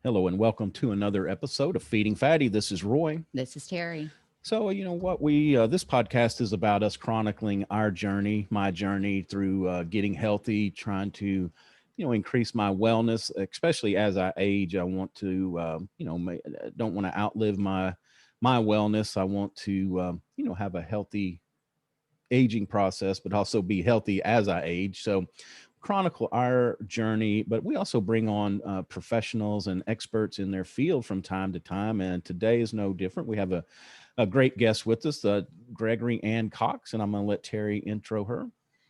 Hello and welcome to another episode of Feeding Fatty. This is Roy. This is Terry. So, you know what this podcast is about us chronicling our journey, my journey through getting healthy, trying to, increase my wellness, especially as I age. I want to, don't want to outlive my wellness. I want to, have a healthy aging process, but also be healthy as I age. So, chronicle our journey, but we also bring on professionals and experts in their field from time to time. And today is no different. We have a great guest with us, Gregory Ann Cox, and I'm going to let Terry intro her.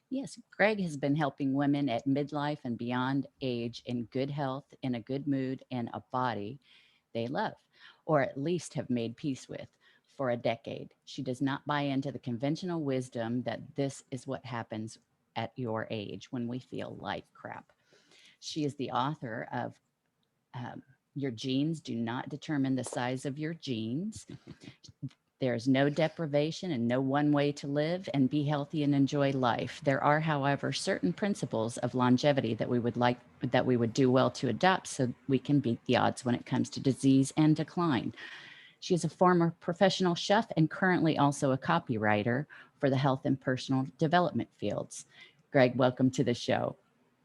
Yes, Greg has been helping women at midlife and beyond age in good health, in a good mood, and a body they love, or at least have made peace with for a decade. She does not buy into the conventional wisdom that this is what happens at your age when we feel like crap. She is the author of Your Genes Do Not Determine the Size of Your Genes. There's no deprivation and no one way to live and be healthy and enjoy life. There are, however, certain principles of longevity that we would do well to adopt so we can beat the odds when it comes to disease and decline. She is a former professional chef and currently also a copywriter for the health and personal development fields. Greg, welcome to the show.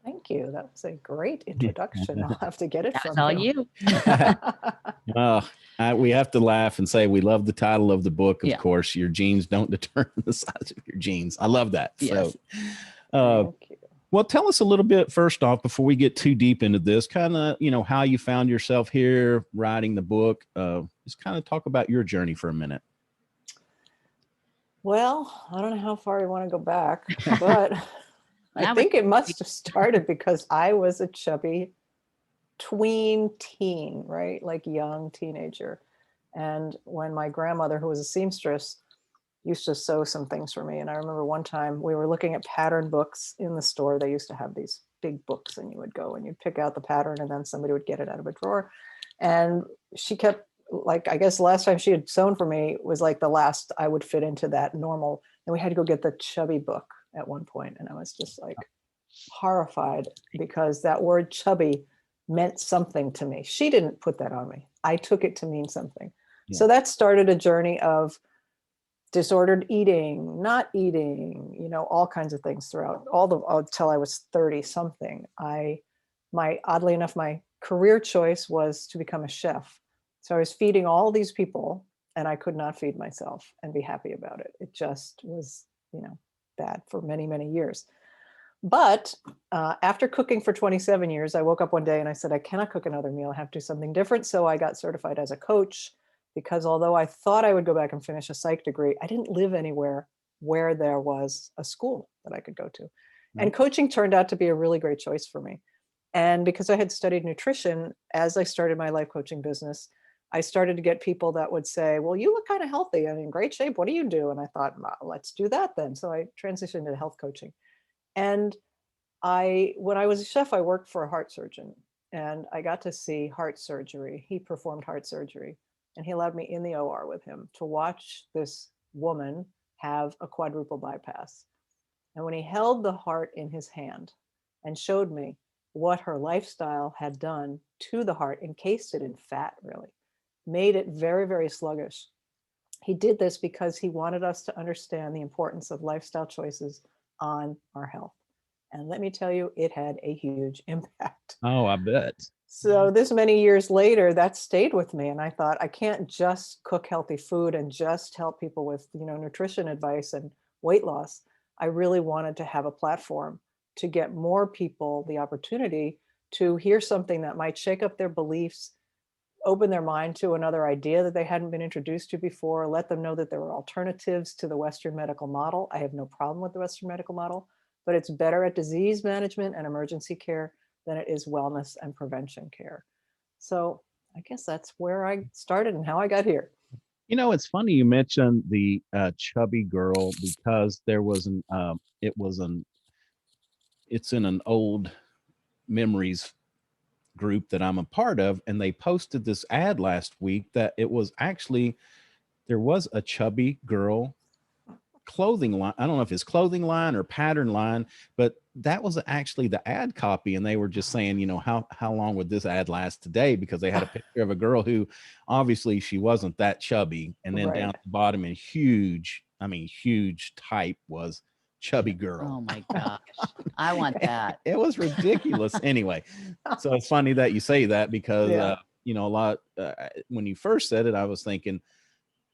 Thank you. That was a great introduction. I'll have to get it That's from all you. We have to laugh and say we love the title of the book. Of Yeah. course, your genes don't determine the size of your genes. I love that. Yes. So, Thank you. well, tell us a little bit first off before we get too deep into this, kind of, how you found yourself here writing the book. Just kind of talk about your journey for a minute. Well, I don't know how far you want to go back, but I think it must have started because I was a chubby tween teen, right? Like young teenager. And when my grandmother, who was a seamstress, used to sew some things for me. And I remember one time we were looking at pattern books in the store. They used to have these big books and you would go and you'd pick out the pattern and then somebody would get it out of a drawer. And she kept, like, I guess the last time she had sewn for me was like the last I would fit into that normal. And we had to go get the chubby book at one point. And I was just like horrified because that word chubby meant something to me. She didn't put that on me. I took it to mean something. Yeah. So that started a journey of disordered eating, not eating, all kinds of things throughout until I was 30 something. Oddly enough, my career choice was to become a chef. So I was feeding all these people and I could not feed myself and be happy about it. It just was, bad for many, many years. But after cooking for 27 years, I woke up one day and I said, I cannot cook another meal. I have to do something different. So I got certified as a coach because although I thought I would go back and finish a psych degree, I didn't live anywhere where there was a school that I could go to. Mm-hmm. And coaching turned out to be a really great choice for me. And because I had studied nutrition, as I started my life coaching business, I started to get people that would say, well, you look kind of healthy and in great shape. What do you do? And I thought, well, let's do that then. So I transitioned to health coaching. And when I was a chef, I worked for a heart surgeon and I got to see heart surgery. He performed heart surgery and he allowed me in the OR with him to watch this woman have a quadruple bypass. And when he held the heart in his hand and showed me what her lifestyle had done to the heart, encased it in fat, really, made it very, very sluggish. He did this because he wanted us to understand the importance of lifestyle choices on our health. And let me tell you, it had a huge impact. Oh, I bet. So this many years later, that stayed with me. And I thought, I can't just cook healthy food and just help people with, nutrition advice and weight loss. I really wanted to have a platform to get more people the opportunity to hear something that might shake up their beliefs, open their mind to another idea that they hadn't been introduced to before, let them know that there are alternatives to the Western medical model. I have no problem with the Western medical model, but it's better at disease management and emergency care than it is wellness and prevention care. So I guess that's where I started and how I got here. It's funny you mentioned the chubby girl because there was it's in an old memories group that I'm a part of, and they posted this ad last week that it was actually, there was a chubby girl clothing line. I don't know if it's clothing line or pattern line, but that was actually the ad copy. And they were just saying, you know, how long would this ad last today? Because they had a picture of a girl who obviously she wasn't that chubby. And then down Right. at the bottom in huge, I mean, huge type was chubby girl. Oh my gosh. I want that. It was ridiculous. Anyway, so it's funny that you say that because, Yeah. you know, a lot, when you first said it, I was thinking,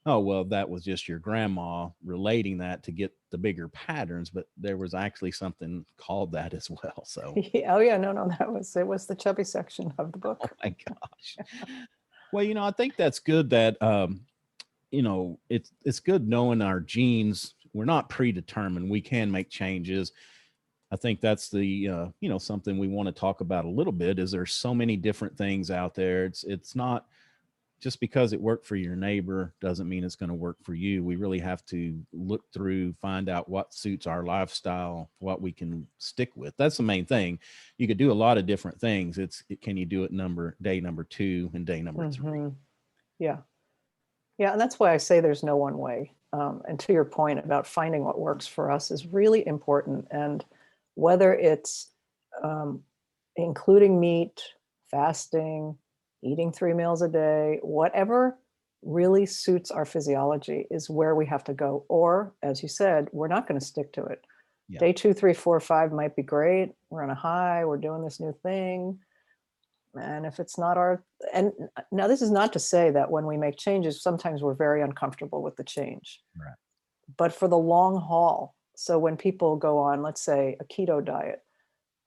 oh, well, that was just your grandma relating that to get the bigger patterns, but there was actually something called that as well. So, Oh yeah, no, it was the chubby section of the oh book. my gosh. Well, you know, I think that's good that, you know, it's good knowing our genes. We're not predetermined. We can make changes. I think that's the, you know, something we want to talk about a little bit is there's so many different things out there. It's not just because it worked for your neighbor doesn't mean it's going to work for you. We really have to look through, find out what suits our lifestyle, what we can stick with. That's the main thing. You could do a lot of different things. Can you do it day number 2 and day number 3? Yeah. Yeah. And that's why I say there's no one way. And to your point about finding what works for us is really important. And whether it's including meat, fasting, eating 3 meals a day, whatever really suits our physiology is where we have to go. Or, as you said, we're not going to stick to it. Yeah. Day 2, 3, 4, 5 might be great. We're on a high. We're doing this new thing. And if it's not and now this is not to say that when we make changes, sometimes we're very uncomfortable with the change. Right. But for the long haul, so when people go on, let's say, a keto diet,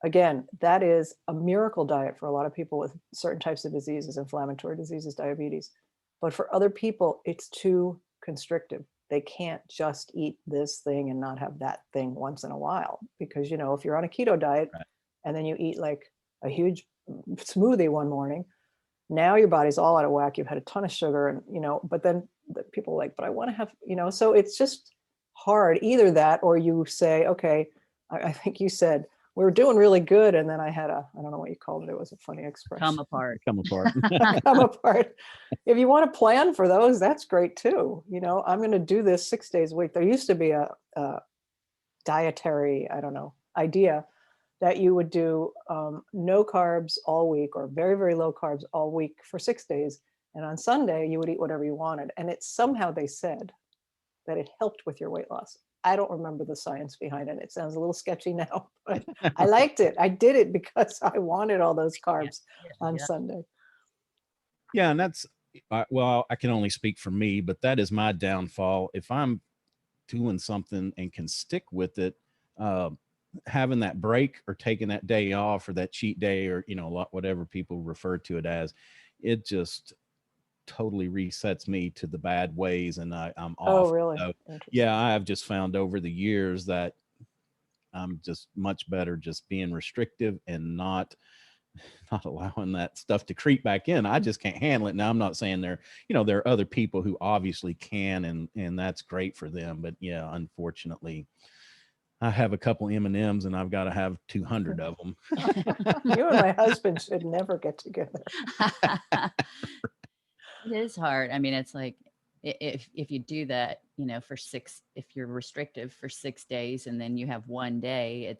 again, that is a miracle diet for a lot of people with certain types of diseases, inflammatory diseases, diabetes. But for other people, it's too constrictive. They can't just eat this thing and not have that thing once in a while. Because, you know, if you're on a keto diet Right. and then you eat like a huge smoothie one morning, now your body's all out of whack. You've had a ton of sugar and, you know, but then people are like, but I want to have, you know, so it's just hard. Either that, or you say, okay, I think you said, we were doing really good. And then I had I don't know what you called it. It was a funny expression. Come apart. Come apart. Come apart. If you want to plan for those, that's great too. You know, I'm going to do this 6 days a week. There used to be a dietary, I don't know, idea that you would do no carbs all week or very, very low carbs all week for 6 days. And on Sunday, you would eat whatever you wanted. And it's somehow they said that it helped with your weight loss. I don't remember the science behind it. It sounds a little sketchy now, but I liked it. I did it because I wanted all those carbs on Sunday. Yeah. And that's, well, I can only speak for me, but that is my downfall. If I'm doing something and can stick with it, having that break or taking that day off or that cheat day or, you know, whatever people refer to it as, it just totally resets me to the bad ways and I'm off. Oh, really? So, yeah, I have just found over the years that I'm just much better just being restrictive and not allowing that stuff to creep back in. I just can't handle it. Now, I'm not saying there are other people who obviously can, and that's great for them. But yeah, unfortunately, I have a couple M&Ms and I've got to have 200 of them. You and my husband should never get together. It is hard. I mean, it's like if you do that, you know, if you're restrictive for 6 days and then you have one day,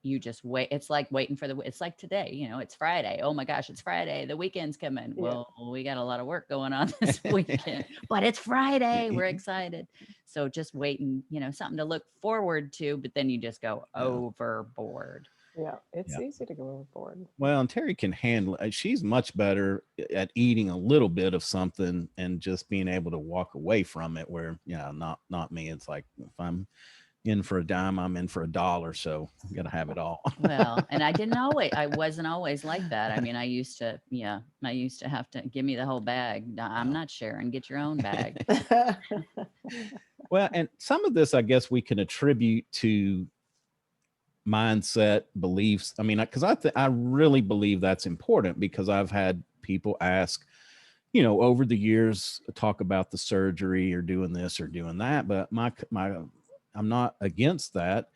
you just wait. It's like waiting it's like today, you know, it's Friday. Oh my gosh, it's Friday. The weekend's coming. Yeah. Well, we got a lot of work going on this weekend, but it's Friday. We're excited. So just waiting, you know, something to look forward to, but then you just go overboard. Yeah, it's easy to go overboard. Well, and Terry can handle it. She's much better at eating a little bit of something and just being able to walk away from it where, not me. It's like if I'm in for a dime, I'm in for $1. So I'm going to have it all. Well, and I wasn't always like that. I mean, I used to have to give me the whole bag. I'm not sharing, get your own bag. Well, and some of this, I guess we can attribute to mindset, beliefs. I mean, because I really believe that's important because I've had people ask, you know, over the years, talk about the surgery or doing this or doing that. But I'm not against that.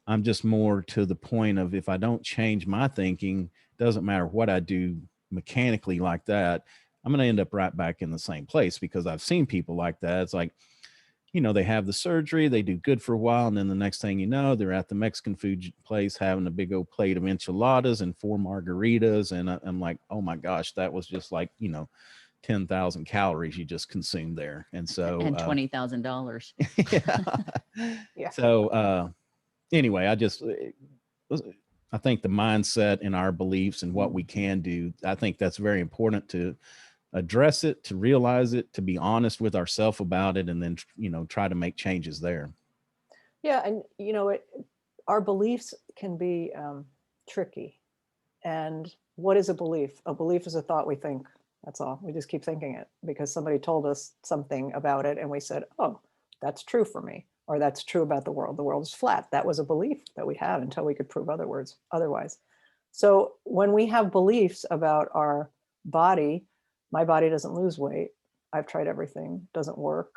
I'm just more to the point of if I don't change my thinking, doesn't matter what I do mechanically like that, I'm going to end up right back in the same place because I've seen people like that. It's like, they have the surgery, they do good for a while, and then the next thing you know, they're at the Mexican food place having a big old plate of enchiladas and 4 margaritas. And I'm like, oh my gosh, that was just like, 10,000 calories you just consumed there. And so, and $20,000. yeah. Yeah. So, anyway, I think the mindset and our beliefs and what we can do, I think that's very important to address it, to realize it, to be honest with ourselves about it, and then, try to make changes there. Yeah. And, our beliefs can be tricky. And what is a belief? A belief is a thought we think. That's all. We just keep thinking it because somebody told us something about it and we said, oh, that's true for me, or that's true about the world. The world is flat. That was a belief that we had until we could prove otherwise. So when we have beliefs about our body, my body doesn't lose weight, I've tried everything, doesn't work,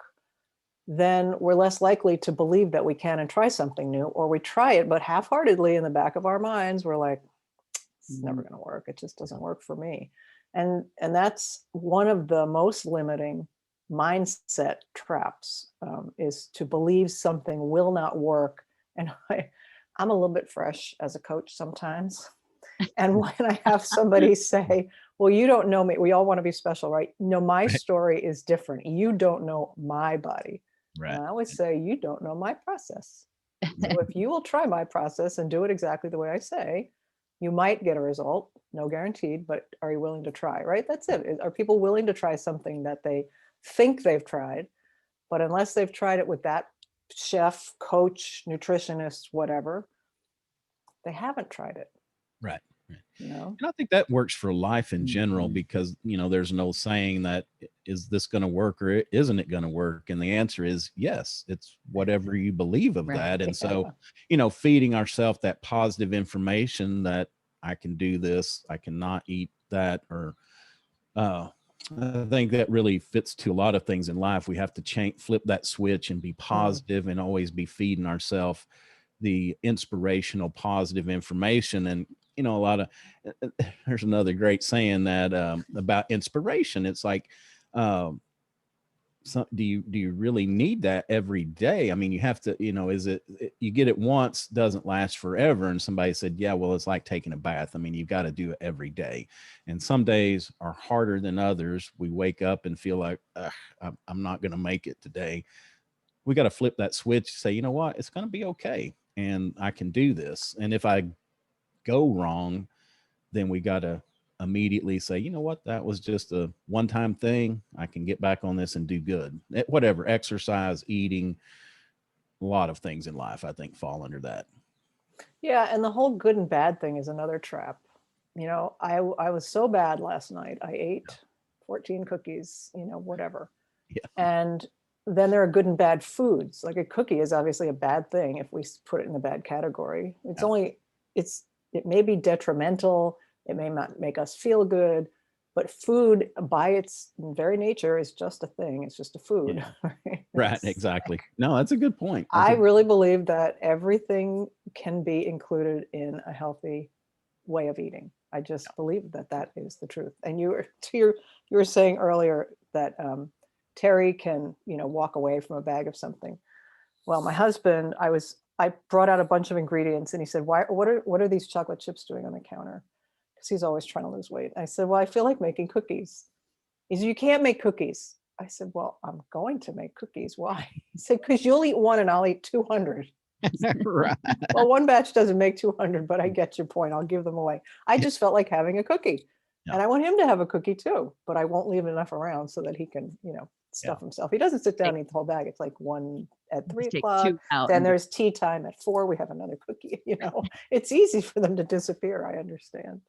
then we're less likely to believe that we can and try something new, or we try it, but half-heartedly in the back of our minds, we're like, it's never going to work. It just doesn't work for me. And that's one of the most limiting mindset traps, is to believe something will not work. And I'm a little bit fresh as a coach sometimes. And when I have somebody say, well, you don't know me, we all want to be special, right? No, my story is different. You don't know my body. Right. And I always say, you don't know my process. So if you will try my process and do it exactly the way I say, you might get a result, no guaranteed, but are you willing to try, right? That's it. Are people willing to try something that they think they've tried, but unless they've tried it with that chef, coach, nutritionist, whatever, they haven't tried it. Right. And I think that works for life in general, because, there's an old saying that, is this going to work or isn't it going to work? And the answer is yes. It's whatever you believe of that. And so, feeding ourselves that positive information that I can do this, I cannot eat that, or I think that really fits to a lot of things in life. We have to flip that switch and be positive and always be feeding ourselves the inspirational, positive information. And, there's another great saying that about inspiration. It's like, do you really need that every day? I mean, you have to, you get it once, doesn't last forever. And somebody said, yeah, well, it's like taking a bath. I mean, you've got to do it every day. And some days are harder than others. We wake up and feel like, I'm not going to make it today. We got to flip that switch, say, you know what, it's going to be okay. And I can do this. And if I go wrong, then we got to immediately say, you know what, that was just a one-time thing. I can get back on this and do good. Whatever, exercise, eating, a lot of things in life, I think, fall under that. Yeah. And the whole good and bad thing is another trap. I was so bad last night. I ate 14 cookies, whatever. Yeah. And then there are good and bad foods. Like a cookie is obviously a bad thing if we put it in the bad category. It may be detrimental. It may not make us feel good, but food by its very nature is just a thing. It's just a food. Yeah. Right? Right. Exactly. No, that's a good point. I really believe that everything can be included in a healthy way of eating. I just believe that is the truth. And you were saying earlier that Terry can, walk away from a bag of something. Well, my husband, I brought out a bunch of ingredients and he said, what are these chocolate chips doing on the counter? Because he's always trying to lose weight. I said, well, I feel like making cookies. He said, you can't make cookies. I said, well, I'm going to make cookies. Why? He said, because you'll eat one and I'll eat 200. Right. Well, one batch doesn't make 200, but I get your point. I'll give them away. I just felt like having a cookie. And I want him to have a cookie too, but I won't leave enough around so that he can, stuff himself. He doesn't sit down and eat the whole bag. It's like one at 3 o'clock. Then there's tea time at 4. We have another cookie. It's easy for them to disappear. I understand.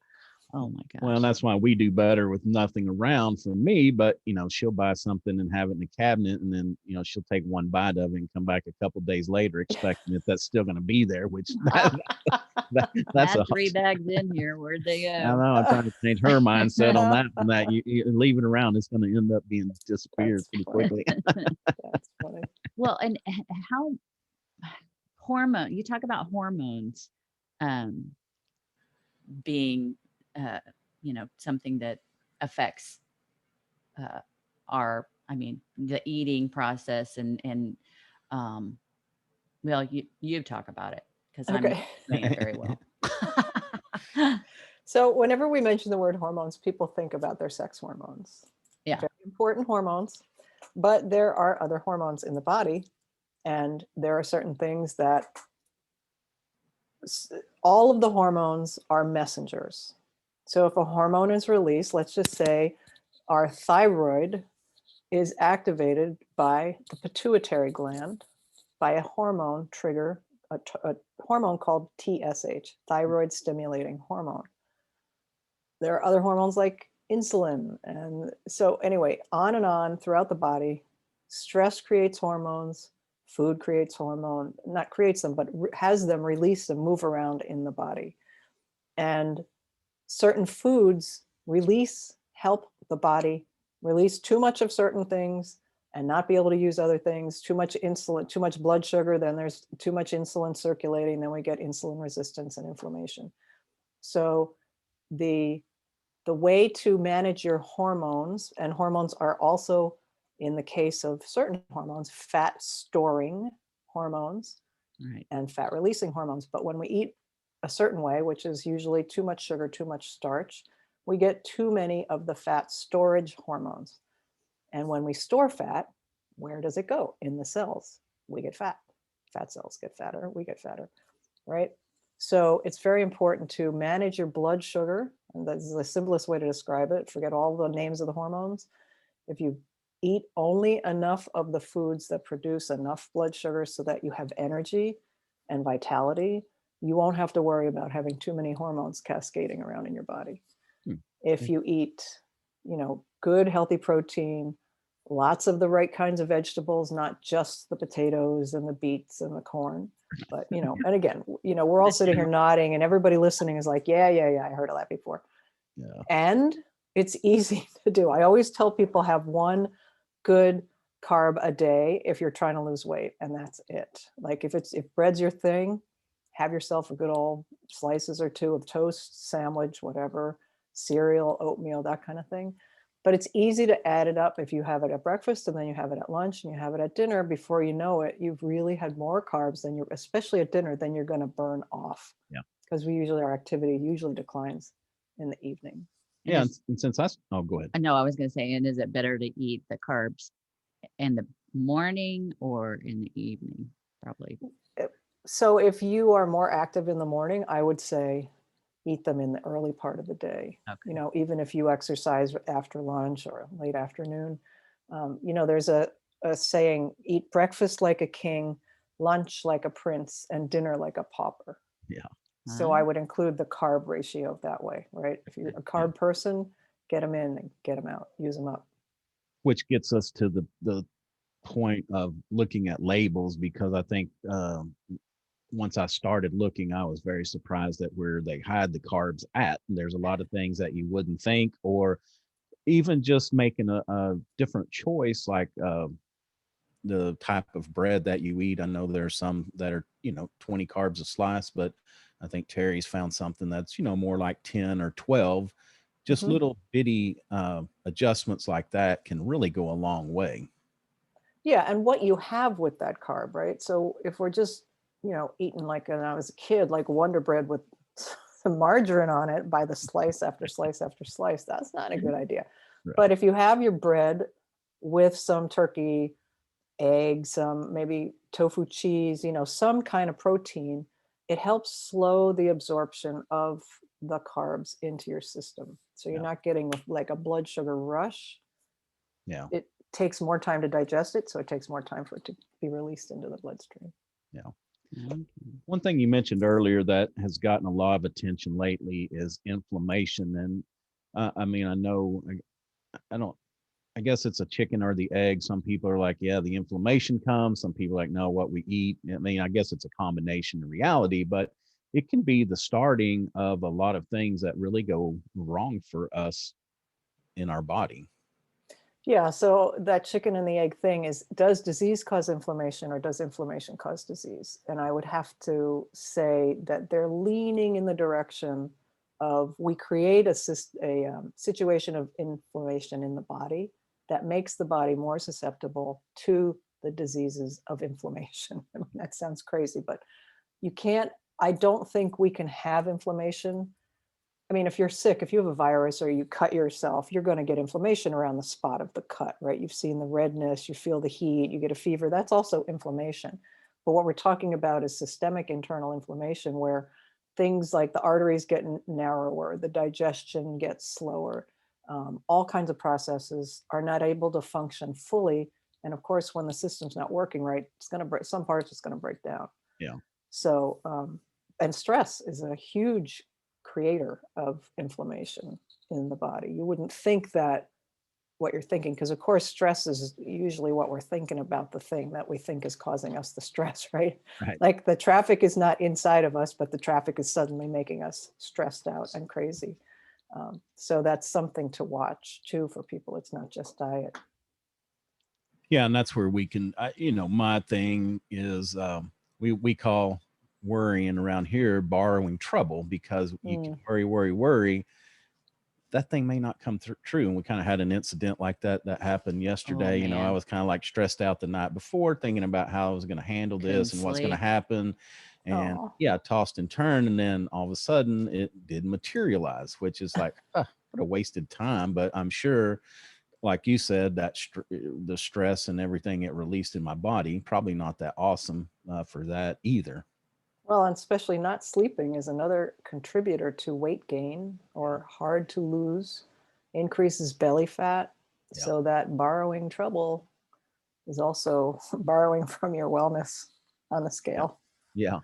Oh my gosh. Well, that's why we do better with nothing around for me. But, she'll buy something and have it in the cabinet. And then, she'll take one bite of it and come back a couple of days later expecting that that's still going to be there, which that's a 3 bags in here. Where'd they go? I know. I'm trying to change her mindset on that. From that, you leave it around, it's going to end up being disappeared pretty quickly. That's funny. Well, and how you talk about hormones being something that affects the eating process and Um, well, you talk about it because I'm not Okay. doing it very well. So whenever we mention the word hormones, people think about their sex hormones. Yeah. Very important hormones, but there are other hormones in the body, and there are certain things that all of the hormones are messengers. So if a hormone is released, let's just say our thyroid is activated by the pituitary gland by a hormone trigger, a hormone called TSH, thyroid stimulating hormone. There are other hormones like insulin. And so anyway, on and on throughout the body, stress creates hormones, food creates hormone, not creates them, but has them release and move around in the body. And certain foods help the body release too much of certain things and not be able to use other things. Too much insulin, too much blood sugar, then there's too much insulin circulating, then we get insulin resistance and inflammation. So the way to manage your hormones, and hormones are also, in the case of certain hormones, fat storing hormones, Right. and fat releasing hormones. But when we eat a certain way, which is usually too much sugar, too much starch, we get too many of the fat storage hormones. And when we store fat, where does it go? In the cells. We get fat. Fat cells get fatter, we get fatter, right? So it's very important to manage your blood sugar. And that's the simplest way to describe it. Forget all the names of the hormones. If you eat only enough of the foods that produce enough blood sugar so that you have energy and vitality, you won't have to worry about having too many hormones cascading around in your body. If you eat, good healthy protein, lots of the right kinds of vegetables, not just the potatoes and the beets and the corn, but and again, we're all sitting here nodding, and everybody listening is like, yeah, I heard of that before. Yeah. And it's easy to do. I always tell people, have one good carb a day if you're trying to lose weight, and that's it. Like if bread's your thing, have yourself a good old slices or two of toast, sandwich, whatever, cereal, oatmeal, that kind of thing. But it's easy to add it up if you have it at breakfast and then you have it at lunch and you have it at dinner. Before you know it, you've really had more carbs than especially at dinner, than you're going to burn off. Yeah. Because our activity usually declines in the evening. Yeah. And since go ahead. No, I was going to say, and is it better to eat the carbs in the morning or in the evening? Probably. So if you are more active in the morning, I would say eat them in the early part of the day. Okay. Even if you exercise after lunch or late afternoon, there's a saying, eat breakfast like a king, lunch like a prince, and dinner like a pauper. Yeah. So I would include the carb ratio that way, right? If you're a carb person, get them in and get them out, use them up. Which gets us to the point of looking at labels, because I think once I started looking, I was very surprised at where they hide the carbs at. And there's a lot of things that you wouldn't think, or even just making a different choice, like the type of bread that you eat. I know there's some that are 20 carbs a slice, but I think Terry's found something that's more like 10 or 12. Just little bitty adjustments like that can really go a long way. Yeah, and what you have with that carb, right? So if we're just eating, like when I was a kid, like Wonder Bread with some margarine on it by the slice after slice after slice, that's not a good idea. Right. But if you have your bread with some turkey, eggs, some maybe tofu cheese, some kind of protein, it helps slow the absorption of the carbs into your system. So you're not getting like a blood sugar rush. Yeah. It takes more time to digest it, so it takes more time for it to be released into the bloodstream. Yeah. One thing you mentioned earlier that has gotten a lot of attention lately is inflammation. And I know, I guess it's a chicken or the egg. Some people are like, yeah, the inflammation comes. Some people are like, no, what we eat. I guess it's a combination in reality, but it can be the starting of a lot of things that really go wrong for us in our body. Yeah, so that chicken and the egg thing is, does disease cause inflammation, or does inflammation cause disease? And I would have to say that they're leaning in the direction of, we create a situation of inflammation in the body that makes the body more susceptible to the diseases of inflammation. I mean, that sounds crazy, but I don't think we can have inflammation. I mean, if you're sick, if you have a virus or you cut yourself, you're going to get inflammation around the spot of the cut, right? You've seen the redness, you feel the heat, you get a fever. That's also inflammation. But what we're talking about is systemic internal inflammation, where things like the arteries get narrower, the digestion gets slower, all kinds of processes are not able to function fully. And of course, when the system's not working right, it's going to break, some parts it's going to break down. Yeah. So, and stress is a huge creator of inflammation in the body. You wouldn't think that what you're thinking, because of course stress is usually what we're thinking about, the thing that we think is causing us the stress, right? Right. Like the traffic is not inside of us, but the traffic is suddenly making us stressed out and crazy. So that's something to watch too for people. It's not just diet. Yeah, and that's where we can, my thing is we call worrying around here borrowing trouble, because you can worry. That thing may not come true. And we kind of had an incident like that happened yesterday. I was kind of like stressed out the night before, thinking about how I was going to handle this and what's going to happen. And I tossed and turned, and then all of a sudden it did materialize, which is like, what a wasted time. But I'm sure, like you said, that the stress and everything it released in my body, probably not that awesome for that either. Well, and especially not sleeping is another contributor to weight gain, or hard to lose, increases belly fat. Yeah. So that borrowing trouble is also borrowing from your wellness on the scale. Yeah.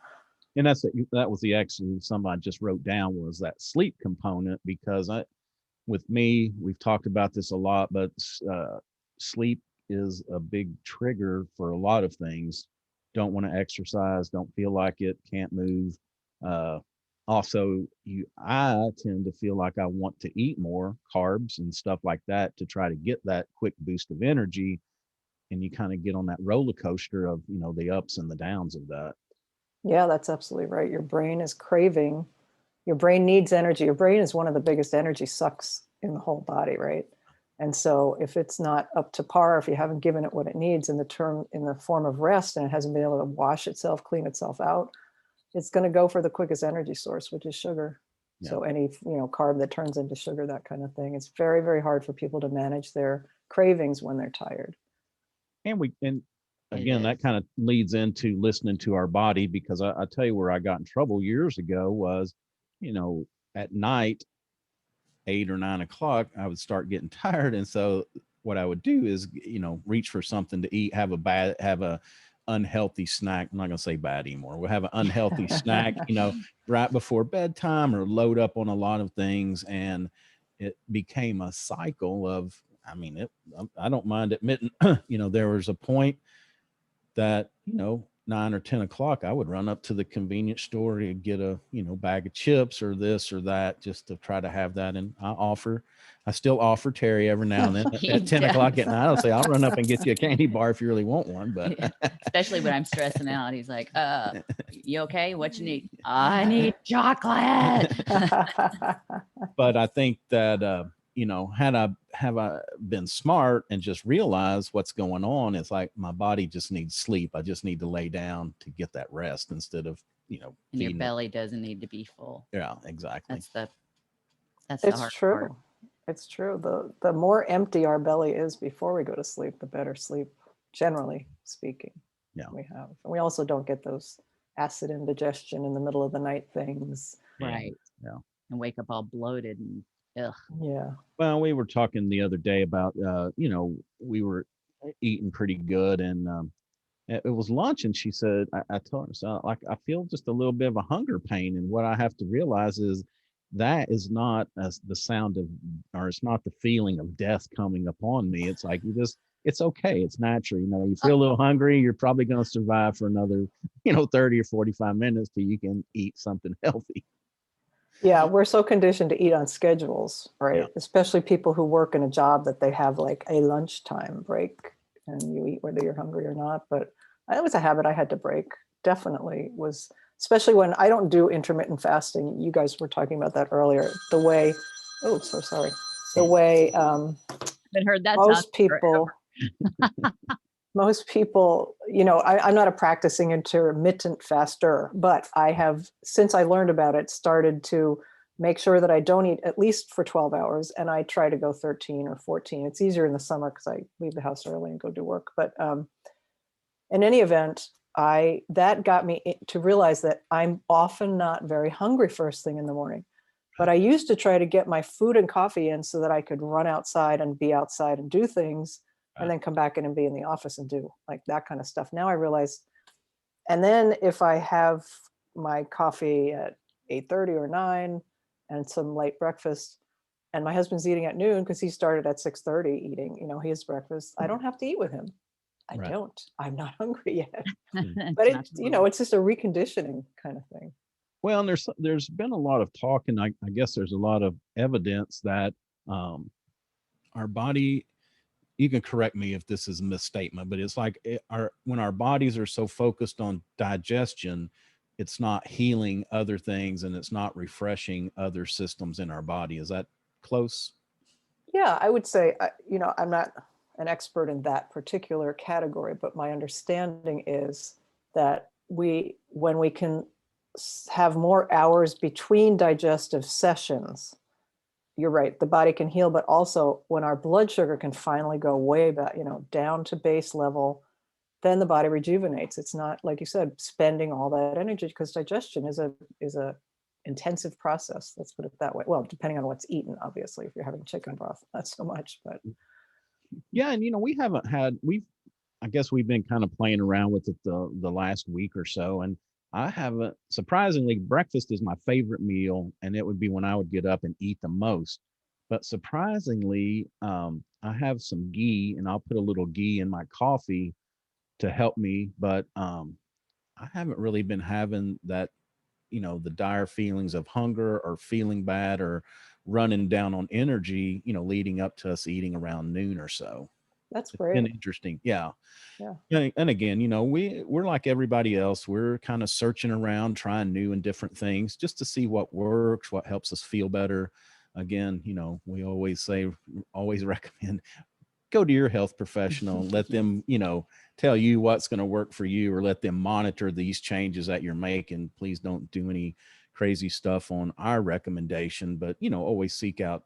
And that was the actually somebody just wrote down, was that sleep component, because with me, we've talked about this a lot, but sleep is a big trigger for a lot of things. Don't want to exercise, don't feel like it, can't move. Also, I tend to feel like I want to eat more carbs and stuff like that to try to get that quick boost of energy. And you kind of get on that roller coaster of, the ups and the downs of that. Yeah, that's absolutely right. Your brain is craving. Your brain needs energy. Your brain is one of the biggest energy sucks in the whole body, right? And so if it's not up to par, if you haven't given it what it needs in the form of rest, and it hasn't been able to wash itself, clean itself out, it's going to go for the quickest energy source, which is sugar. Yeah. So any, carb that turns into sugar, that kind of thing. It's very, very hard for people to manage their cravings when they're tired. And again, that kind of leads into listening to our body, because I tell you where I got in trouble years ago was, at night, 8 or 9 o'clock, I would start getting tired. And so what I would do is, reach for something to eat, have a unhealthy snack. I'm not going to say bad anymore. We'll have an unhealthy snack, right before bedtime, or load up on a lot of things. And it became a cycle of, I don't mind admitting, there was a point that, 9 or 10 o'clock, I would run up to the convenience store and get a, bag of chips or this or that, just to try to have that. And I still offer Terry every now and then at 10 o'clock at night. I'll say, I'll run up and get you a candy bar if you really want one. But especially when I'm stressing out, he's like, you okay? What you need? I need chocolate. But I think that, have I been smart and just realized what's going on, it's like my body just needs sleep. I just need to lay down to get that rest instead of, and your belly doesn't need to be full. Yeah, exactly. That's the hard part. It's true. The more empty our belly is before we go to sleep, the better sleep, generally speaking, we have. And we also don't get those acid indigestion in the middle of the night things. Right. Yeah. And wake up all bloated and ugh. Yeah. Well, we were talking the other day about, we were eating pretty good, and it was lunch, and she said, I told her, so like, I feel just a little bit of a hunger pain. And what I have to realize is that is not the sound of, or it's not the feeling of death coming upon me. It's like, it's okay. It's natural. You feel a little hungry. You're probably going to survive for another, 30 or 45 minutes till you can eat something healthy. Yeah, we're so conditioned to eat on schedules, right? Yeah. Especially people who work in a job that they have like a lunchtime break and you eat whether you're hungry or not. But that was a habit I had to break. Definitely was, especially when I don't do intermittent fasting. You guys were talking about that earlier. The way, oh, so sorry. The way I've heard that most people, most people, I'm not a practicing intermittent faster, but I have, since I learned about it, started to make sure that I don't eat at least for 12 hours. And I try to go 13 or 14. It's easier in the summer because I leave the house early and go do work. But in any event, that got me to realize that I'm often not very hungry first thing in the morning. But I used to try to get my food and coffee in so that I could run outside and be outside and do things, and then come back in and be in the office and do like that kind of stuff. Now I realize, and then if I have my coffee at 8:30 or 9 and some late breakfast, and my husband's eating at noon because he started at 6:30 eating, his breakfast, I don't have to eat with him. I Right. don't. I'm not hungry yet. It's But not it's just a reconditioning kind of thing. Well, and there's been a lot of talk, and I guess there's a lot of evidence that our body. You can correct me if this is a misstatement, but it's like when our bodies are so focused on digestion, it's not healing other things, and it's not refreshing other systems in our body. Is that close? Yeah, I would say, I'm not an expert in that particular category, but my understanding is that when we can have more hours between digestive sessions, you're right, the body can heal, but also when our blood sugar can finally go way back, down to base level, then the body rejuvenates. It's not, like you said, spending all that energy, because digestion is a intensive process. Let's put it that way. Well, depending on what's eaten, obviously, if you're having chicken broth, not so much, but Yeah, and I guess we've been kind of playing around with it the last week or so, and I haven't. Surprisingly, breakfast is my favorite meal, and it would be when I would get up and eat the most. But surprisingly, I have some ghee, and I'll put a little ghee in my coffee to help me. But I haven't really been having that, the dire feelings of hunger or feeling bad or running down on energy, leading up to us eating around noon or so. that's It's been great. interesting. Yeah. Yeah. And again, we're like everybody else. We're kind of searching around, trying new and different things just to see what works, what helps us feel better. Again, we always recommend go to your health professional, let them, tell you what's going to work for you, or let them monitor these changes that you're making. Please don't do any crazy stuff on our recommendation, but, always seek out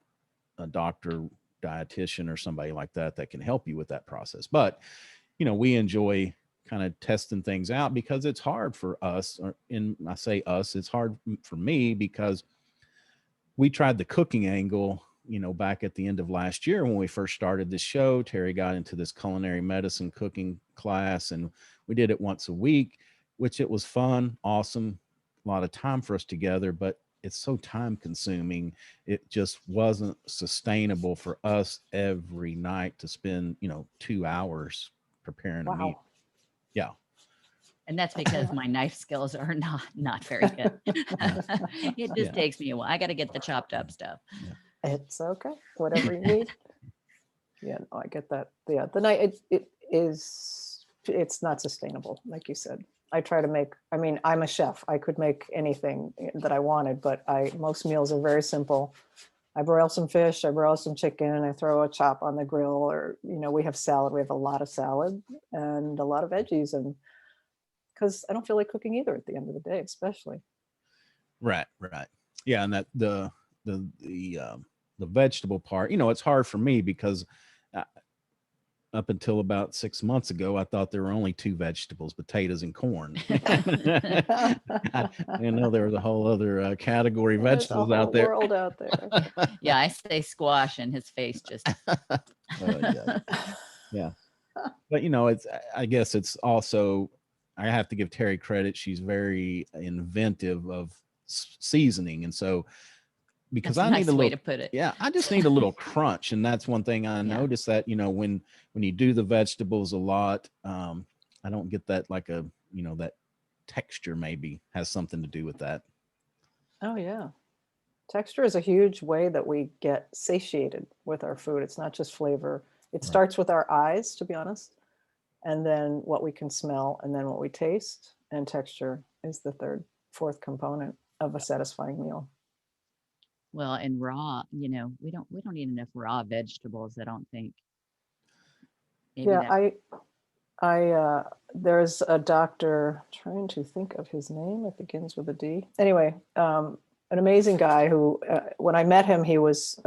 a doctor, dietitian, or somebody like that can help you with that process. But, we enjoy kind of testing things out because it's hard for us, and I say us, it's hard for me because we tried the cooking angle, back at the end of last year when we first started this show. Terry got into this culinary medicine cooking class, and we did it once a week, which it was fun, awesome, a lot of time for us together, but it's so time consuming. It just wasn't sustainable for us every night to spend, 2 hours preparing a meal. Wow. Yeah. And that's because my knife skills are not very good. It just takes me a while. I got to get the chopped up stuff. Yeah. It's okay. Whatever you need. Yeah, no, I get that. Yeah, the night it's not sustainable, like you said. I try to make, I'm a chef. I could make anything that I wanted, but most meals are very simple. I broil some fish, I broil some chicken, I throw a chop on the grill, or, we have salad. We have a lot of salad and a lot of veggies, and because I don't feel like cooking either at the end of the day, especially. Right. Yeah. And that the vegetable part, it's hard for me because up until about 6 months ago, I thought there were only two vegetables, potatoes and corn. I know there was a whole other category of vegetables out there. World out there. Yeah, I say squash, and his face just. Yeah. But I guess it's also, I have to give Terry credit. She's very inventive of seasoning, and so because That's I a need nice a way little, to put it. yeah, I just need a little crunch, and that's one thing I noticed that when you do the vegetables a lot, I don't get that like that texture maybe has something to do with that. Oh yeah, texture is a huge way that we get satiated with our food. It's not just flavor. It starts with our eyes, to be honest, and then what we can smell, and then what we taste, and texture is the fourth component of a satisfying meal. Well, and raw, we don't eat enough raw vegetables. I don't think. Maybe Yeah, There's a doctor, trying to think of his name. It begins with a D. Anyway, an amazing guy who, when I met him, he was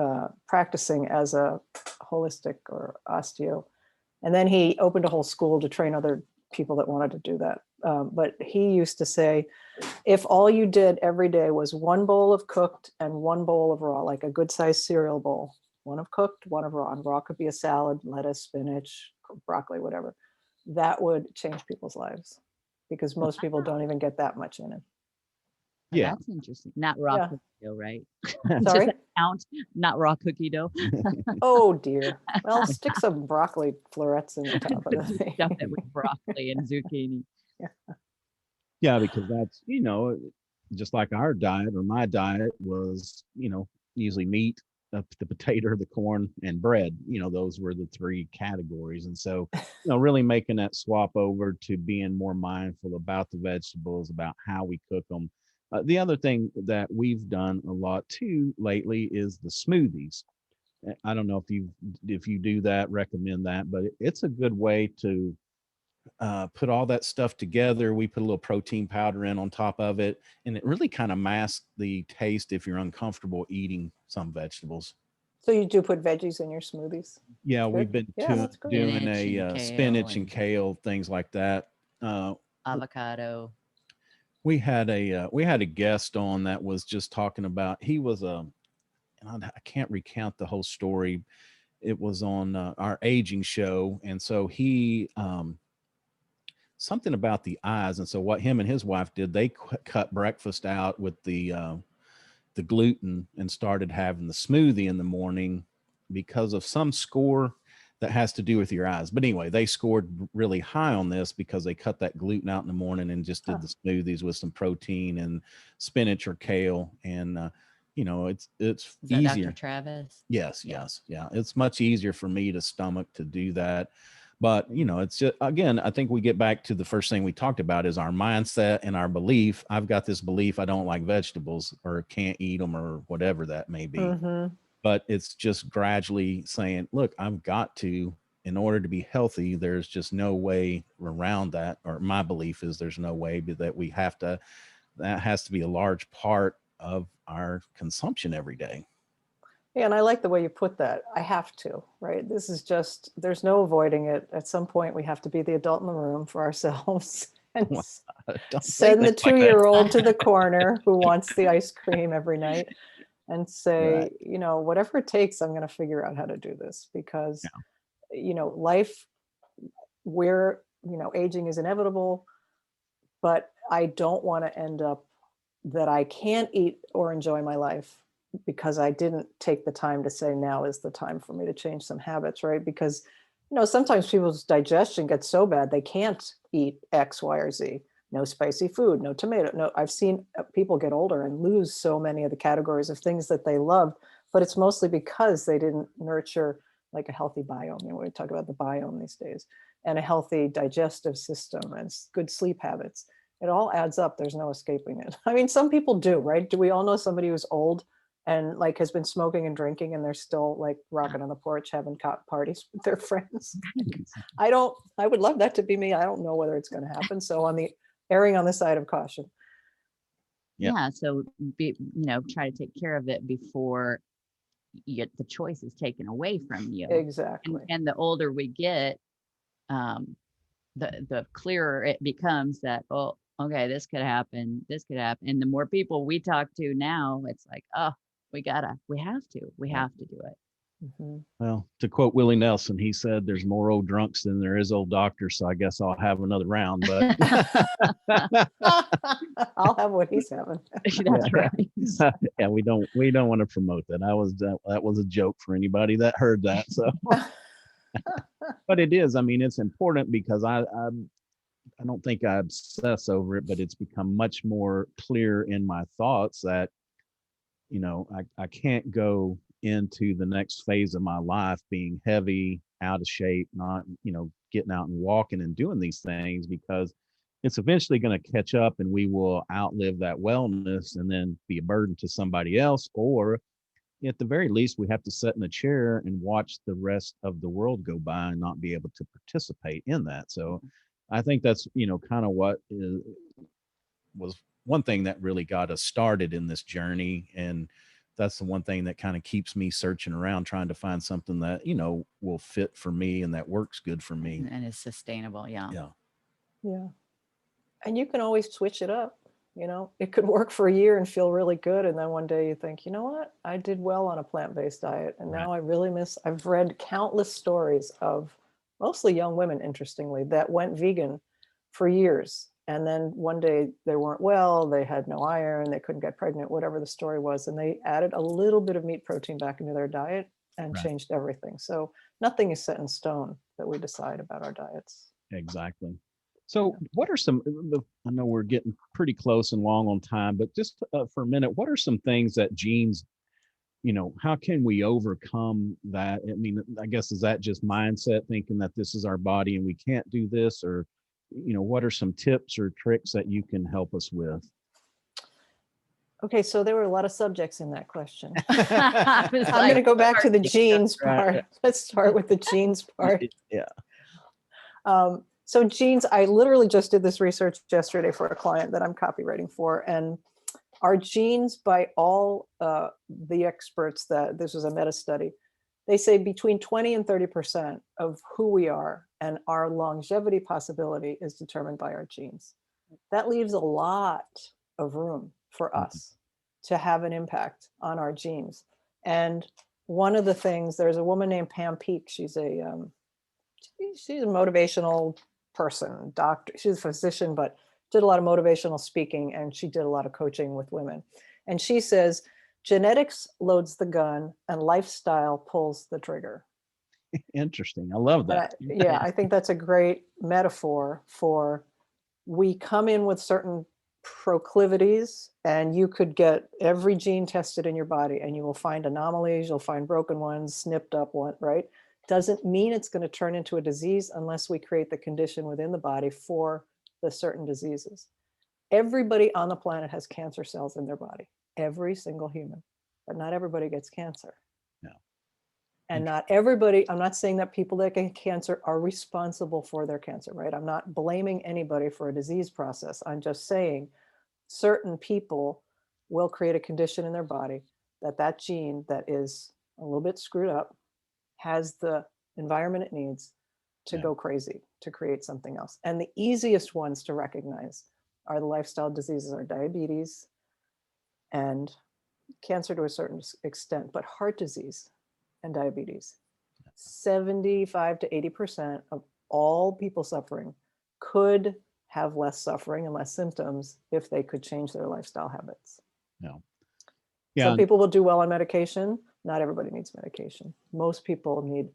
practicing as a holistic or osteo. And then he opened a whole school to train other people that wanted to do that. But he used to say, if all you did every day was one bowl of cooked and one bowl of raw, like a good sized cereal bowl, one of cooked, one of raw, and raw could be a salad, lettuce, spinach, broccoli, whatever, that would change people's lives, because most people don't even get that much in it. Yeah. That's interesting. Not raw cookie dough, right? Sorry? Does that count? Not raw cookie dough. Oh dear. Well, stick some broccoli florets in the top of the thing. Stuff that with broccoli and zucchini. Yeah, because that's, just like our diet or my diet was, usually meat, the potato, the corn, and bread. Those were the three categories. And so, really making that swap over to being more mindful about the vegetables, about how we cook them. The other thing that we've done a lot too lately is the smoothies. I don't know if you do that, recommend that, but it's a good way to put all that stuff together. We put a little protein powder in on top of it, and it really kind of masks the taste if you're uncomfortable eating some vegetables. So you do put veggies in your smoothies? Yeah, Good. we've been That's great. doing spinach and kale, things like that. Avocado. We had a guest on that was just talking about, he was and I can't recount the whole story. It was on our aging show, and so he something about the eyes, and so what him and his wife did, they cut breakfast out with the gluten and started having the smoothie in the morning because of some score that has to do with your eyes. But anyway, they scored really high on this because they cut that gluten out in the morning and just did the smoothies with some protein and spinach or kale. And, it's Is that easier. Dr. Travis? Yes. Yeah. It's much easier for me to stomach to do that. But, it's just, again, I think we get back to the first thing we talked about is our mindset and our belief. I've got this belief I don't like vegetables or can't eat them or whatever that may be. Mm-hmm. But it's just gradually saying, look, I've got to, in order to be healthy, there's just no way around that. Or my belief is there's no way that we have to, that has to be a large part of our consumption every day. Yeah, and I like the way you put that. I have to, right? This is just, there's no avoiding it. At some point, we have to be the adult in the room for ourselves and send the 2-year-old to the corner who wants the ice cream every night and say, right, whatever it takes, I'm going to figure out how to do this because, life, aging is inevitable, but I don't want to end up that I can't eat or enjoy my life because I didn't take the time to say, now is the time for me to change some habits, right? Because, sometimes people's digestion gets so bad, they can't eat X, Y, or Z. No spicy food, no tomato. No, I've seen people get older and lose so many of the categories of things that they loved, but it's mostly because they didn't nurture like a healthy biome. We talk about the biome these days, and a healthy digestive system and good sleep habits. It all adds up. There's no escaping it. I mean, some people do, right? Do we all know somebody who's old and like has been smoking and drinking and they're still like rocking on the porch having parties with their friends? I would love that to be me. I don't know whether it's going to happen. So erring on the side of caution. Yeah. So try to take care of it before the choice is taken away from you. Exactly. And the older we get, the clearer it becomes that, oh, okay, this could happen. And the more people we talk to now, it's like, oh, we have to do it. Mm-hmm. Well, to quote Willie Nelson, he said, "There's more old drunks than there is old doctors." So I guess I'll have another round, but I'll have what he's having. That's right. Yeah, we don't want to promote that. That was a joke for anybody that heard that. So, but it is. I mean, it's important because I don't think I obsess over it, but it's become much more clear in my thoughts that, I can't go into the next phase of my life being heavy, out of shape, not, getting out and walking and doing these things, because it's eventually going to catch up and we will outlive that wellness and then be a burden to somebody else, or at the very least, we have to sit in a chair and watch the rest of the world go by and not be able to participate in that. So I think that's, kind of what was one thing that really got us started in this journey. And that's the one thing that kind of keeps me searching around, trying to find something that, will fit for me and that works good for me. And is sustainable. Yeah. Yeah. Yeah. And you can always switch it up. It could work for a year and feel really good. And then one day you think, you know what? I did well on a plant-based diet. And now I really I've read countless stories of mostly young women, interestingly, that went vegan for years. And then one day they weren't well, they had no iron, they couldn't get pregnant, whatever the story was. And they added a little bit of meat protein back into their diet and changed everything. So nothing is set in stone that we decide about our diets. Exactly. So what are some, I know we're getting pretty close and long on time, but just for a minute, what are some things that genes, how can we overcome that? I mean, I guess, is that just mindset, thinking that this is our body and we can't do this? Or, what are some tips or tricks that you can help us with? Okay, so there were a lot of subjects in that question. I'm going to go back to the genes part. Let's start with the genes part. Yeah. So genes, I literally just did this research yesterday for a client that I'm copywriting for, and our genes, by all the experts, that this was a meta study, they say between 20 and 30% of who we are and our longevity possibility is determined by our genes. That leaves a lot of room for us to have an impact on our genes. And one of the things, there's a woman named Pam Peak. She's a motivational person, doctor. She's a physician, but did a lot of motivational speaking, and she did a lot of coaching with women. And she says, genetics loads the gun and lifestyle pulls the trigger. Interesting. I love that. I think that's a great metaphor for, we come in with certain proclivities, and you could get every gene tested in your body and you will find anomalies, you'll find broken ones, snipped up one, right? Doesn't mean it's going to turn into a disease unless we create the condition within the body for the certain diseases. Everybody on the planet has cancer cells in their body, every single human, but not everybody gets cancer. No. And not everybody, I'm not saying that people that get cancer are responsible for their cancer, right? I'm not blaming anybody for a disease process. I'm just saying certain people will create a condition in their body that gene that is a little bit screwed up has the environment it needs to go crazy, to create something else. And the easiest ones to recognize are the lifestyle diseases, are diabetes and cancer to a certain extent, but heart disease and diabetes. 75 to 80% of all people suffering could have less suffering and less symptoms if they could change their lifestyle habits. Some people will do well on medication. Not everybody needs medication. Most people need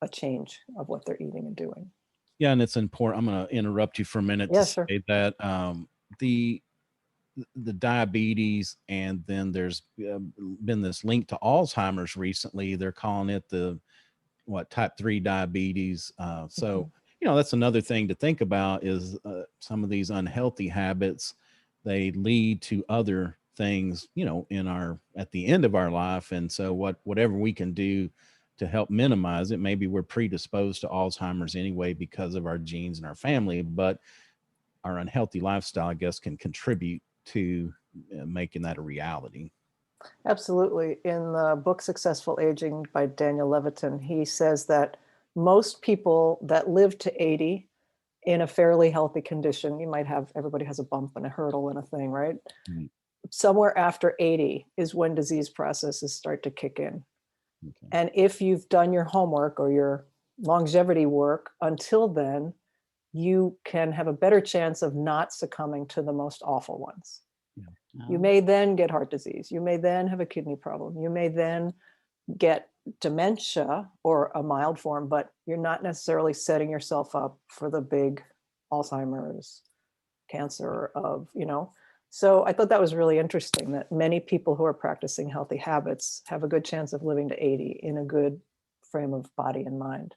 a change of what they're eating and doing. Yeah, and it's important. I'm going to interrupt you for a minute to say that the diabetes, and then there's been this link to Alzheimer's recently. They're calling it type 3 diabetes. So, that's another thing to think about is some of these unhealthy habits, they lead to other things, at the end of our life. And so whatever we can do to help minimize it, maybe we're predisposed to Alzheimer's anyway because of our genes and our family, but our unhealthy lifestyle, I guess, can contribute to making that a reality. Absolutely. In the book Successful Aging by Daniel Levitin, he says that most people that live to 80 in a fairly healthy condition, everybody has a bump and a hurdle and a thing, right? Mm-hmm. Somewhere after 80 is when disease processes start to kick in. Okay. And if you've done your homework or your longevity work until then, you can have a better chance of not succumbing to the most awful ones. Yeah. You may then get heart disease. You may then have a kidney problem. You may then get dementia or a mild form, but you're not necessarily setting yourself up for the big Alzheimer's, cancer of, So I thought that was really interesting that many people who are practicing healthy habits have a good chance of living to 80 in a good frame of body and mind.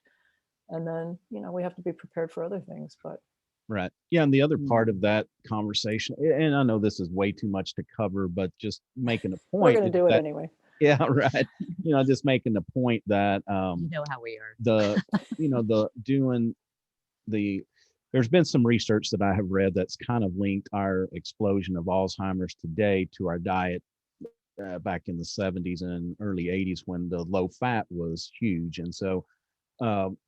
And then, we have to be prepared for other things, but. Right. Yeah. And the other part of that conversation, and I know this is way too much to cover, but just making a point. We're going to do it anyway. Yeah, right. Just making the point that You know how we are. doing the there's been some research that I have read that's kind of linked our explosion of Alzheimer's today to our diet back in the 70s and early 80s when the low fat was huge. And so um,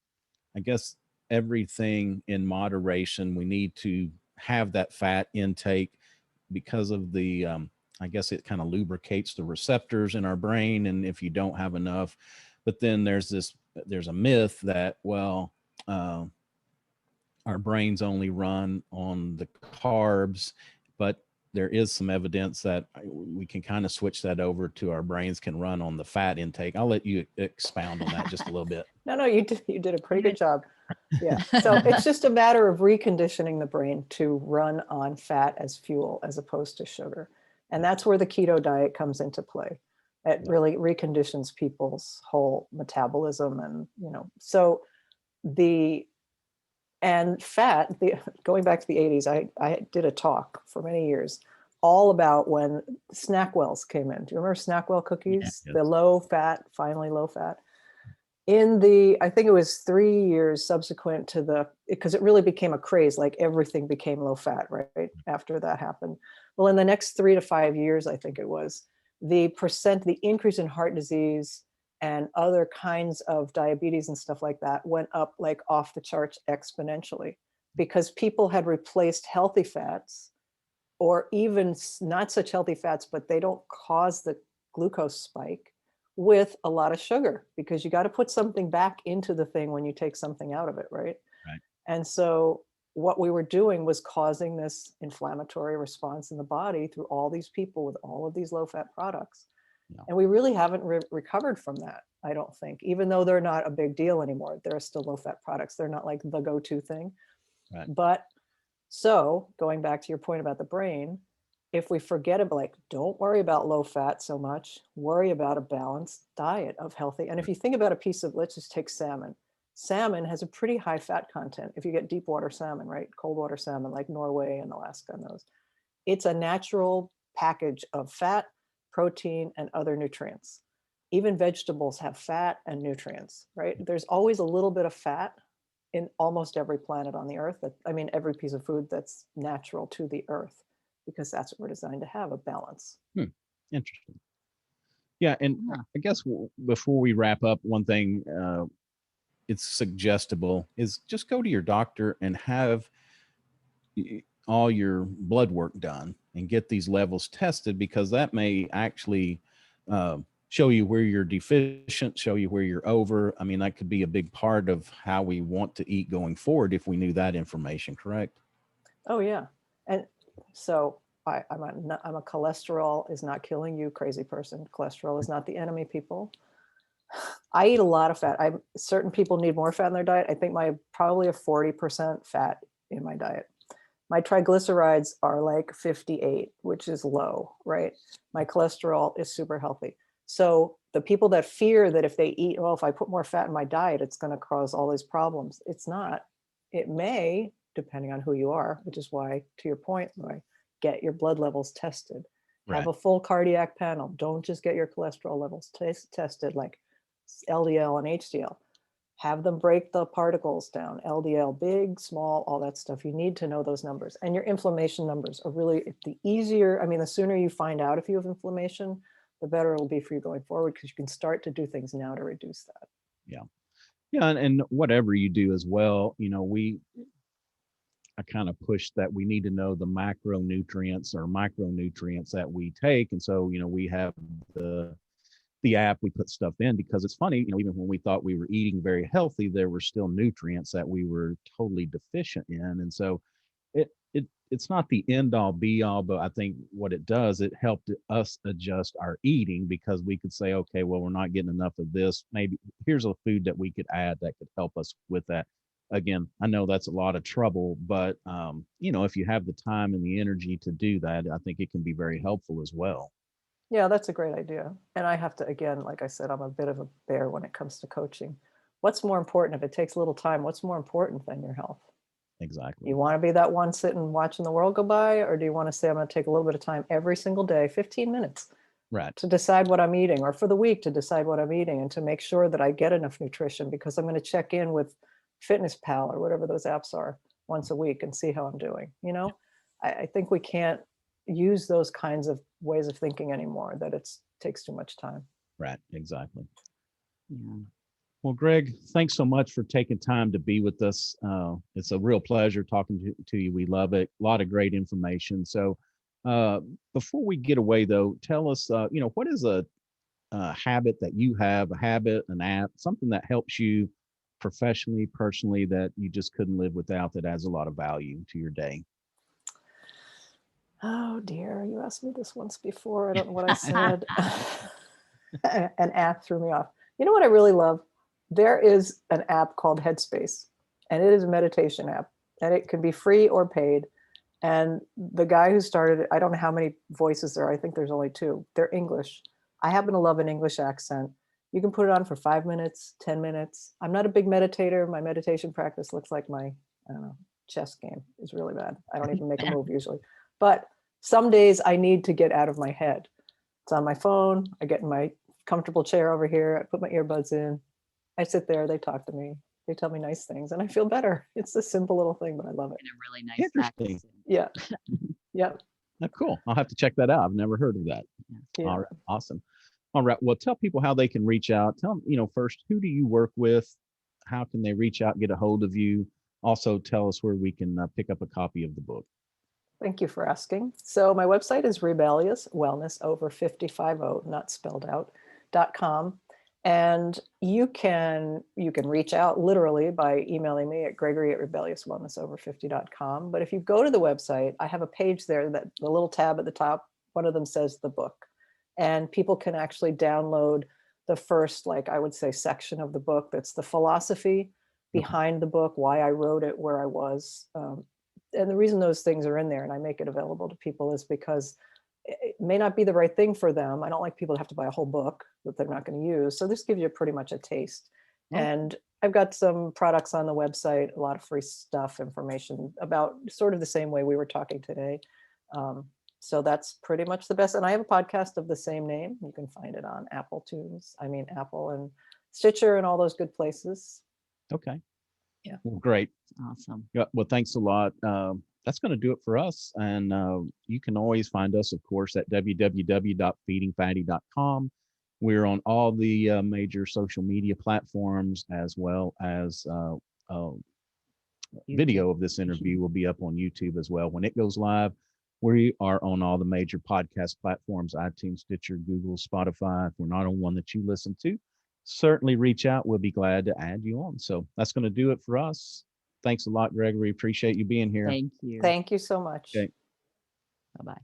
I guess everything in moderation, we need to have that fat intake because of the, I guess it kind of lubricates the receptors in our brain. And if you don't have enough, but then there's a myth that, well, uh, our brains only run on the carbs, but there is some evidence that we can kind of switch that over to our brains can run on the fat intake. I'll let you expound on that just a little bit. No, you did a pretty good job. Yeah. So it's just a matter of reconditioning the brain to run on fat as fuel as opposed to sugar. And that's where the keto diet comes into play. It really reconditions people's whole metabolism. And, so fat, going back to the 80s, I did a talk for many years all about when Snackwells came in. Do you remember Snackwell cookies? Yeah. The low fat, finally low fat. I think it was 3 years subsequent to because it really became a craze, like everything became low fat, right? After that happened. Well, in the next 3 to 5 years, I think it was, the increase in heart disease and other kinds of diabetes and stuff like that went up like off the charts exponentially because people had replaced healthy fats or even not such healthy fats, but they don't cause the glucose spike with a lot of sugar because you got to put something back into the thing when you take something out of it, right? Right. And so what we were doing was causing this inflammatory response in the body through all these people with all of these low fat products. Yeah. And we really haven't recovered from that, I don't think, even though they're not a big deal anymore. There are still low fat products. They're not like the go-to thing. Right. But so going back to your point about the brain, if we forget about don't worry about low fat so much, worry about a balanced diet of healthy. And if you think about a piece of, let's just take salmon. Salmon has a pretty high fat content. If you get deep water salmon, right? Cold water salmon, like Norway and Alaska and those, it's a natural package of fat, protein, and other nutrients. Even vegetables have fat and nutrients, right? There's always a little bit of fat in almost every planet on the earth. Every piece of food that's natural to the earth, because that's what we're designed to have, a balance. Interesting. Yeah. And I guess before we wrap up, one thing it's suggestible is just go to your doctor and have all your blood work done and get these levels tested, because that may actually show you where you're deficient, show you where you're over. That could be a big part of how we want to eat going forward if we knew that information, correct? Oh, yeah. And so I'm a cholesterol is not killing you crazy person. Cholesterol is not the enemy, people. I eat a lot of fat. Certain people need more fat in their diet. I think probably a 40% fat in my diet. My triglycerides are like 58, which is low, right? My cholesterol is super healthy. So the people that fear that if they eat, well, if I put more fat in my diet, it's going to cause all these problems. It's not. It may, depending on who you are, which is why, to your point, Roy, get your blood levels tested. Right. Have a full cardiac panel. Don't just get your cholesterol levels tested, like LDL and HDL. Have them break the particles down, LDL, big, small, all that stuff. You need to know those numbers. And your inflammation numbers are really the easier. The sooner you find out if you have inflammation, the better it'll be for you going forward, because you can start to do things now to reduce that. Yeah. Yeah. And whatever you do as well, I kind of push that we need to know the macronutrients or micronutrients that we take. And so, we have the app, we put stuff in, because it's funny, even when we thought we were eating very healthy, there were still nutrients that we were totally deficient in. And so it's not the end all be all, but I think what it does, it helped us adjust our eating, because we could say, okay, well, we're not getting enough of this. Maybe here's a food that we could add that could help us with that. Again, I know that's a lot of trouble, but if you have the time and the energy to do that, I think it can be very helpful as well. Yeah, that's a great idea. And I have to, again, like I said, I'm a bit of a bear when it comes to coaching. What's more important? If it takes a little time, what's more important than your health? Exactly. You want to be that one sitting watching the world go by, or do you want to say, I'm going to take a little bit of time every single day, 15 minutes? Right. to decide what I'm eating, or for the week to decide what I'm eating, and to make sure that I get enough nutrition, because I'm going to check in with Fitness Pal or whatever those apps are once a week and see how I'm doing. I think we can't use those kinds of ways of thinking anymore, that it takes too much time. Right. Exactly. Yeah. Well, Greg, thanks so much for taking time to be with us. It's a real pleasure talking to you. We love it. A lot of great information. So before we get away, though, tell us, what is a habit that you have, a habit, an app, something that helps you professionally, personally, that you just couldn't live without, that adds a lot of value to your day? Oh dear, you asked me this once before. I don't know what I said. An app threw me off. You know what I really love? There is an app called Headspace, and it is a meditation app, and it can be free or paid. And the guy who started it, I don't know how many voices there are. I think there's only two. They're English. I happen to love an English accent. You can put it on for 5 minutes, 10 minutes. I'm not a big meditator. My meditation practice looks like my, I don't know, chess game is really bad. I don't even make a move usually. But some days I need to get out of my head. It's on my phone. I get in my comfortable chair over here. I put my earbuds in. I sit there. They talk to me. They tell me nice things, and I feel better. It's a simple little thing, but I love it. And a really nice Interesting. accent. Yeah. Yeah. Oh, cool. I'll have to check that out. I've never heard of that. Yeah. All right. Awesome. All right. Well, tell people how they can reach out. Tell them, first, who do you work with? How can they reach out, get a hold of you? Also, tell us where we can pick up a copy of the book. Thank you for asking. So my website is Rebellious Wellness over 50, not spelled out, .com. And you can reach out literally by emailing me at gregory@rebelliouswellnessover50.com. But if you go to the website, I have a page there, that the little tab at the top, one of them says the book. And people can actually download the first, I would say, section of the book. That's the philosophy behind the book, why I wrote it, where I was. And the reason those things are in there and I make it available to people is because it may not be the right thing for them. I don't like people to have to buy a whole book that they're not going to use. So this gives you pretty much a taste. Oh. And I've got some products on the website, a lot of free stuff, information about sort of the same way we were talking today. So that's pretty much the best. And I have a podcast of the same name. You can find it on Apple and Stitcher and all those good places. Okay. Yeah. Well, great. Awesome. Yeah. Well, thanks a lot. That's going to do it for us. And you can always find us, of course, at www.feedingfatty.com. We're on all the major social media platforms, as well as video of this interview will be up on YouTube as well. When it goes live, we are on all the major podcast platforms: iTunes, Stitcher, Google, Spotify. If we're not on one that you listen to, certainly reach out. We'll be glad to add you on. So that's going to do it for us. Thanks a lot, Gregory. Appreciate you being here. Thank you. Thank you so much. Okay. Bye-bye.